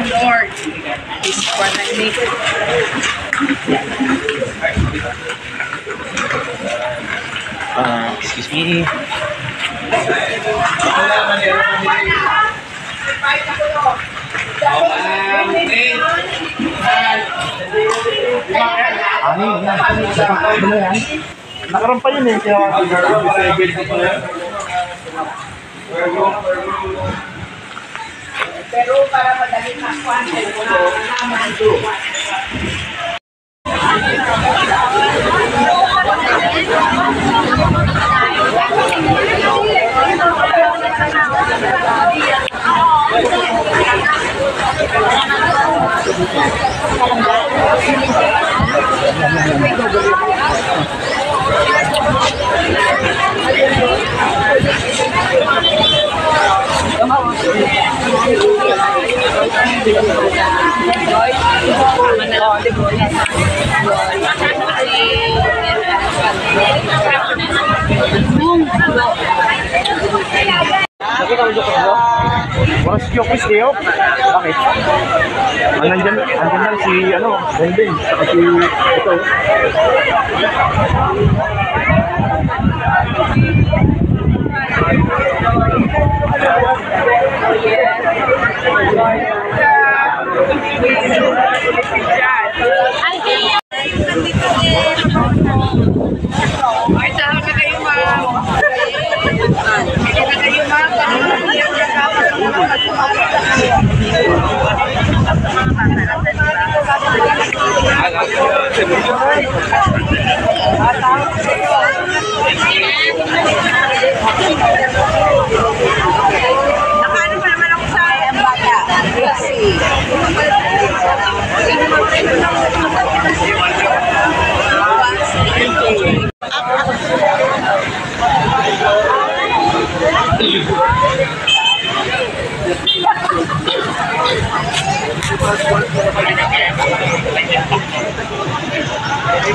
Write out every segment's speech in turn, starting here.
Lord, this is what I make. Excuse me. Nakaroon pa yun eh. Pero para madaling makuha naman doon. Oras yung quiz niyo? Bakit? Andyan lang si Benden, saka si ito. Nakano pa naman ako sa ayang bata.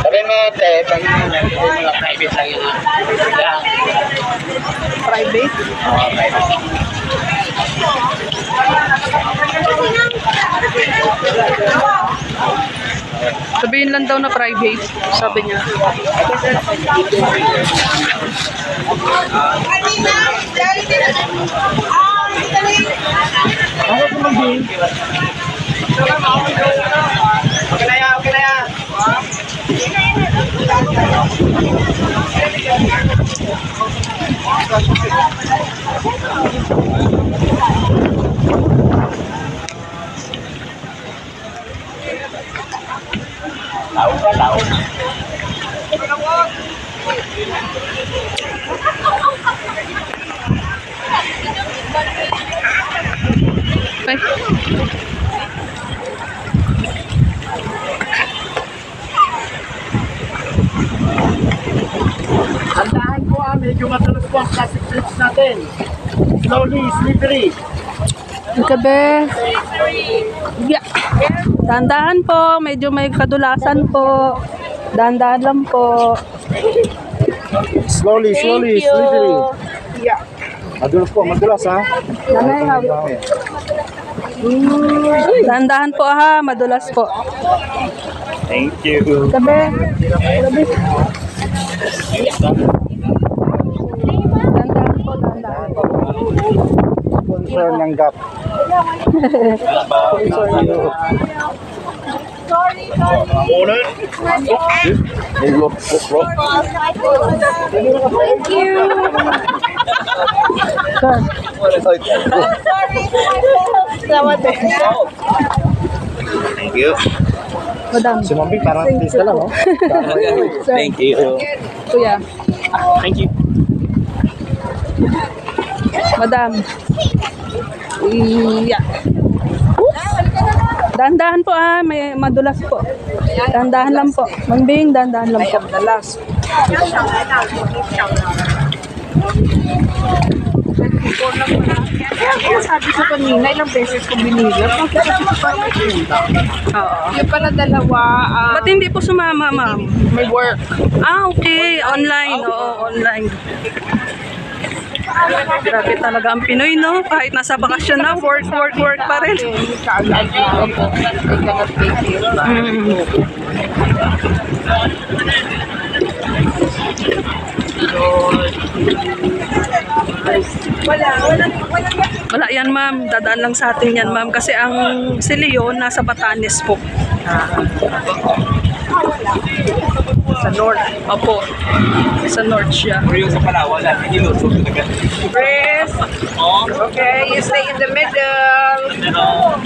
Sabi mo, pag mga private lang yun. Private? Oo, private. Sabihin lang daw na private, sabi niya. Okay na yan. Tao. Andahan ko medyo matalas po ang classic trips natin. Slowly, slippery. Gabi. Yeah. Dahan-dahan po, medyo may kadulasan po. Dahan-dahan lang po. Slowly, slippery. Yeah. Madulas ha. Nanay, dahan-dahan po ha, madulas po. Thank you. Gabi. Dahan-dahan po, dahan-dahan po. Concern ng gap. Sorry. Thank you. Thank you. Madam. Si Mami parang artista lang, oh. Thank you. Kuya. Thank you. Madam. Yeah. Dahan-dahan po may madulas po. Dahan-dahan lang po. Mangbing, dahan-dahan lang po. Dalas. Kaya sabi ko kanina, ilang beses ko binilap. Bakit parang may kulang? Oo. Yung pala dalawa, Ba't hindi po sumama, ma'am? may work. Ah, okay. Online. Oo, online. Grabe talaga ang Pinoy, no? Kahit nasa bakasyon na, work pa rin. Kaagad na ako. I cannot take it. Wala yan, ma'am. Dadaan lang sa atin yan, ma'am. Kasi ang si Leon nasa Batanes po. Sa North. Opo. Sa North siya. Chris. Okay, you stay in the middle.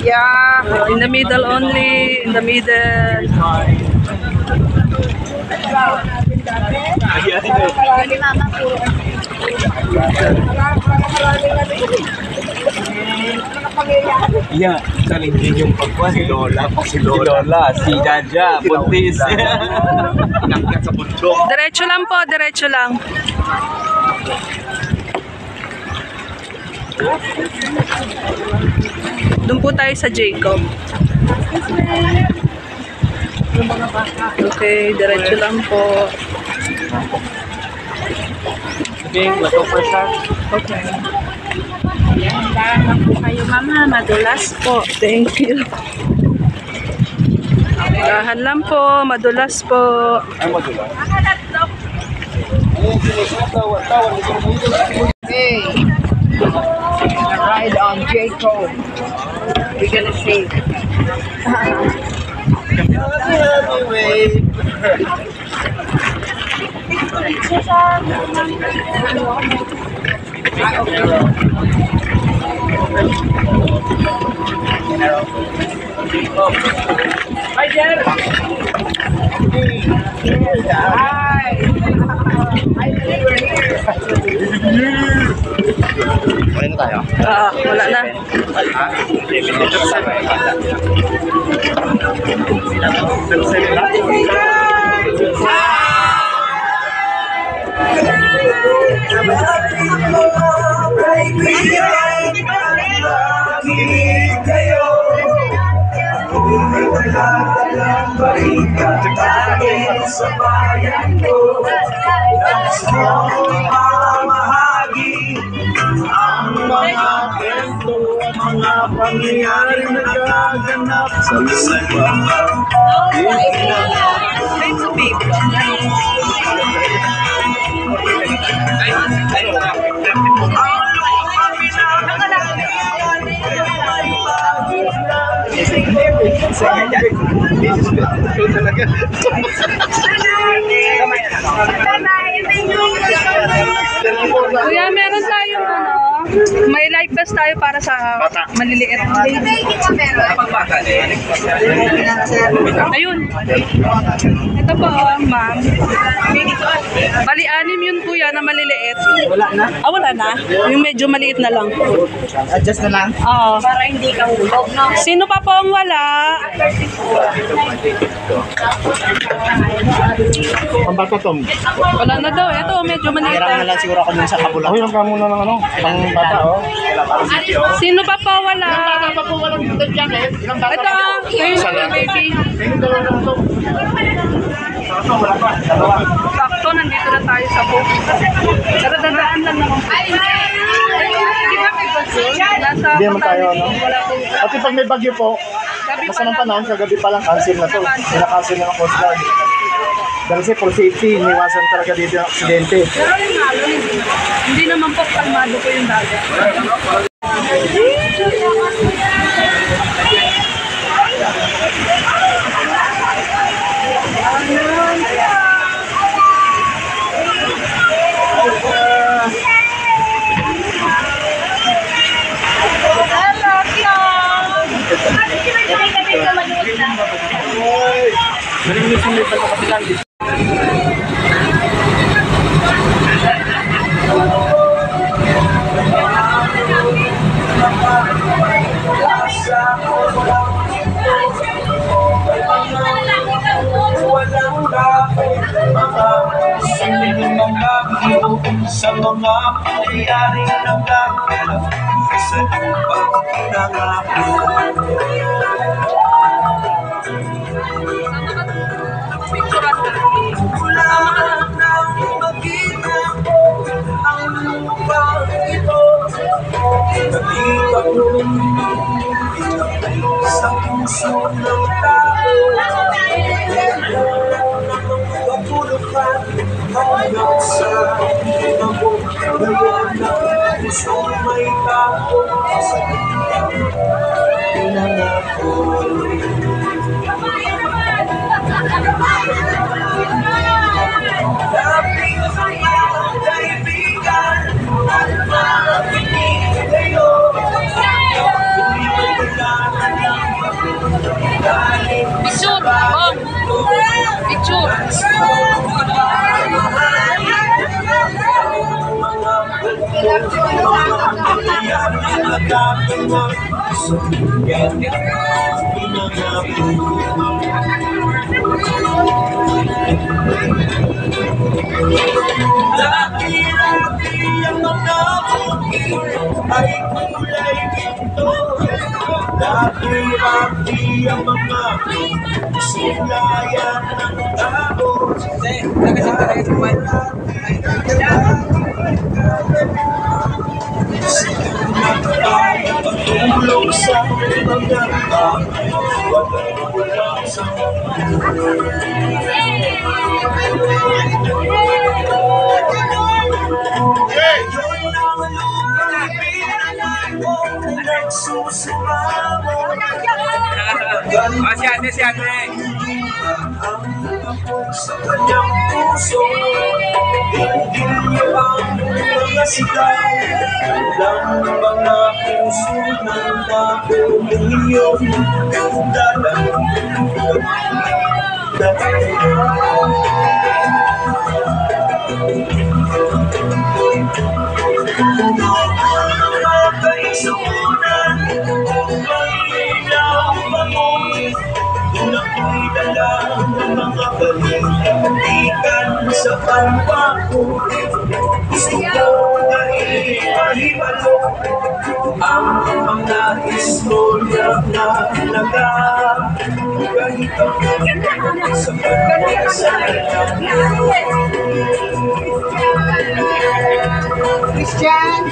Yeah. In the middle only. In the middle. Yeah, challenging yung pagkuha si Lola. Si Lola, si Jaja, buntis. Inakyat sa bundok. Diretso lang po, diretso lang. Doon po tayo sa Jacob. Okay, diretso lang po. Sige, lato first time. Okay. Dahan po kayo, mama. Madulas po. Thank you. Dahan lang po, madulas po. Ay, madula. Hey. Gonna ride on Jacob. We're gonna see. Hi, Jer! Hi. I think we're here. Ano na tayo? Wala na. Mga pangyayari nagaganap sa lupa. Kuya, meron tayong may life vest tayo para sa maliliit. Ayun. Ito po, ma'am. Bali, 6 yun kuya na maliliit. Wala na. Ah, wala na? Yung medyo maliit na lang. Adjust na lang. Oo. Para hindi ka hulog, no? Sino pa po ang wala? Ang bata Tom. Wala na daw. Ito, medyo maliit Kailangan na na. lang siguro ako dun sa kabulan. Okay lang ka muna ng ano, pang bata oh. Sino pa po wala? Baka po walang dun jacket. Ilang bata Ito, ayun, baby. Sakto, nandito na tayo sa book. Pero dadaan lang naman po. Di ba may bagyo? Nasa Hindi naman tayo, no? Wala po. At pag may bagyo po, Gabi basta pa ng lang. panahon, kagabi pa lang cancel na to. Pinakancel na ng Coast Guard. Dahil kasi for safety, iniwasan talaga dito yung aksidente. Pero yung halo, hindi naman po kalmado po yung dagat. Walang bakit mga sa mga pangyayaring nagkakalap sa lupang pinangako. Wala nang makita ang lupang ito. Nakita ko sa puso ng tao. Kapulutan hanggang sa mabog. Ngayon ang puso may tao sa pinangako. Lapit sa mga kaibigan at makinig kayo. Picture! Bong! Picture! Laki-laki ang mga bukid ay kulay ginto. Laki-laki ang mga sulayan ng tao. Pagtulong sa mga tao, walang sa Si ate. sa kanyang puso, hindi niya ang mga sigaw ng mga puso ng tao ngayon. Dalang kaisunan, malinaw bangon. Ako'y dala ng mga balilikan sa pangwako. Gusto ko na ipahibalo ang mga istorya na nagaganito sa pagkakasalan. Christian!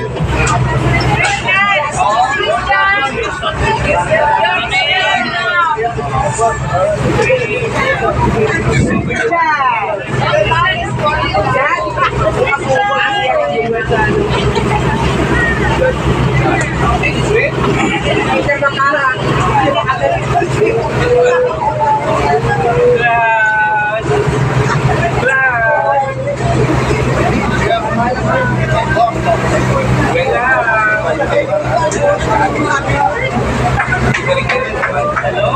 Hello?